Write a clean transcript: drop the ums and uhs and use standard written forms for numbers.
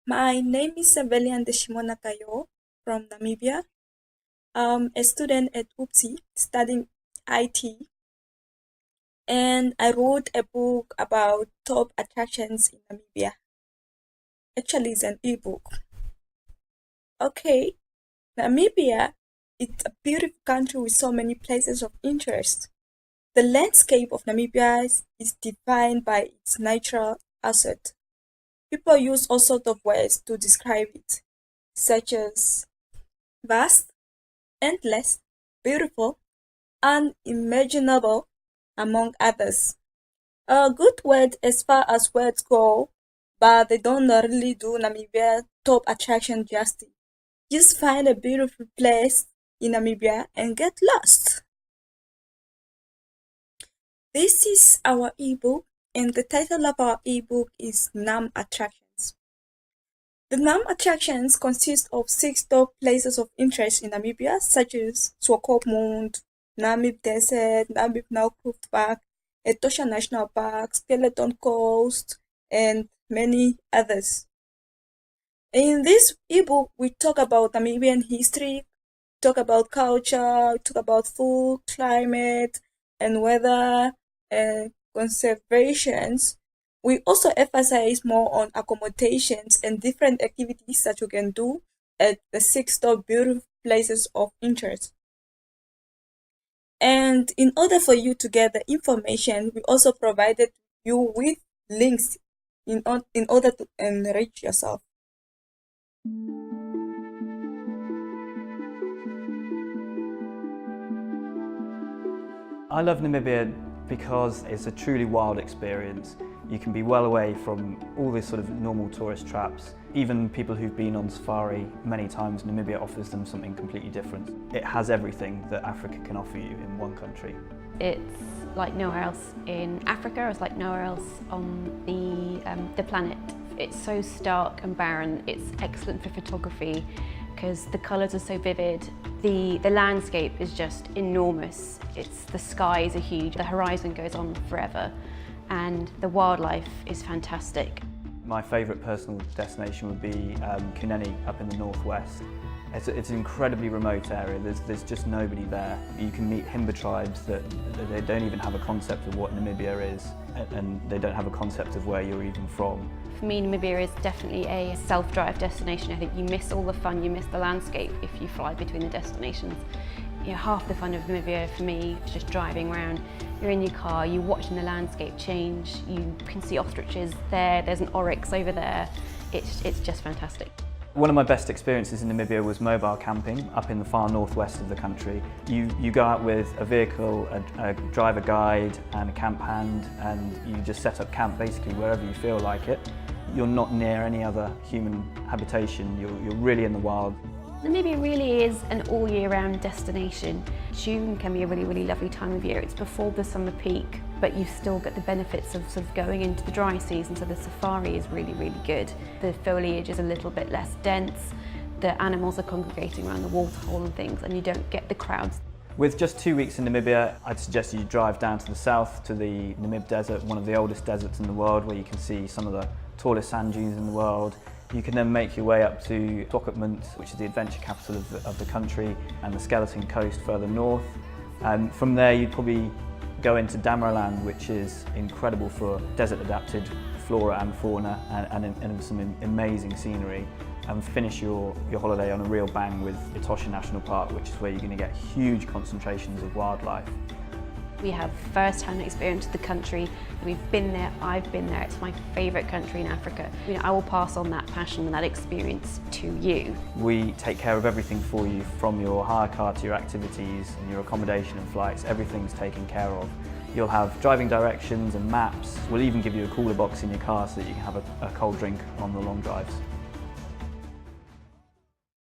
My name is Sevelian Deshimona Kayo from Namibia. I'm a student at UPSI studying IT, and I wrote a book about top attractions in Namibia. Actually, it's an ebook. Okay, Namibia is a beautiful country with so many places of interest. The landscape of Namibia is defined by its natural asset. People use all sorts of words to describe it, such as vast, endless, beautiful, unimaginable, among others. A good word as far as words go, but they don't really do Namibia top attraction justice. Just find a beautiful place in Namibia and get lost. This is our ebook, and the title of our ebook is Nam Attractions. The Nam Attractions consist of 6 top places of interest in Namibia, such as Swakopmund, Namib Desert, Namib Naukluft Park, Etosha National Park, Skeleton Coast, and many others. In this ebook, we talk about Namibian history, talk about culture, talk about food, climate, and weather, and conservations. We also emphasize more on accommodations and different activities that you can do at the 6 top beautiful places of interest. And in order for you to get the information, we also provided you with links in order to enrich yourself. I love Namibia because it's a truly wild experience. You can be well away from all these sort of normal tourist traps. Even people who've been on safari many times, Namibia offers them something completely different. It has everything that Africa can offer you in one country. It's like nowhere else in Africa, it's like nowhere else on the planet. It's so stark and barren, it's excellent for photography because the colours are so vivid. The landscape is just enormous. The skies are huge, the horizon goes on forever, and the wildlife is fantastic. My favourite personal destination would be Kunene up in the northwest. It's an incredibly remote area, there's just nobody there. You can meet Himba tribes that they don't even have a concept of what Namibia is, and they don't have a concept of where you're even from. For me, Namibia is definitely a self-drive destination. I think you miss all the fun, you miss the landscape if you fly between the destinations. You know, half the fun of Namibia for me is just driving around. You're in your car, you're watching the landscape change, you can see ostriches there's an oryx over there. It's just fantastic. One of my best experiences in Namibia was mobile camping up in the far northwest of the country. You go out with a vehicle, a driver guide and a camp hand, and you just set up camp basically wherever you feel like it. You're not near any other human habitation, you're really in the wild. Namibia really is an all year round destination. June can be a really, really lovely time of year. It's before the summer peak, but you still get the benefits of sort of going into the dry season, so the safari is really, really good. The foliage is a little bit less dense, the animals are congregating around the waterhole and things, and you don't get the crowds. With just 2 weeks in Namibia, I'd suggest you drive down to the south to the Namib Desert, one of the oldest deserts in the world, where you can see some of the tallest sand dunes in the world. You can then make your way up to Swakopmund, which is the adventure capital of the country, and the Skeleton Coast further north. From there you'd probably go into Damaraland, which is incredible for desert-adapted flora and fauna and some amazing scenery. And finish your holiday on a real bang with Etosha National Park, which is where you're going to get huge concentrations of wildlife. We have first-hand experience of the country. We've been there, I've been there, it's my favourite country in Africa. You know, I will pass on that passion and that experience to you. We take care of everything for you, from your hire car to your activities and your accommodation and flights. Everything's taken care of. You'll have driving directions and maps. We'll even give you a cooler box in your car so that you can have a cold drink on the long drives.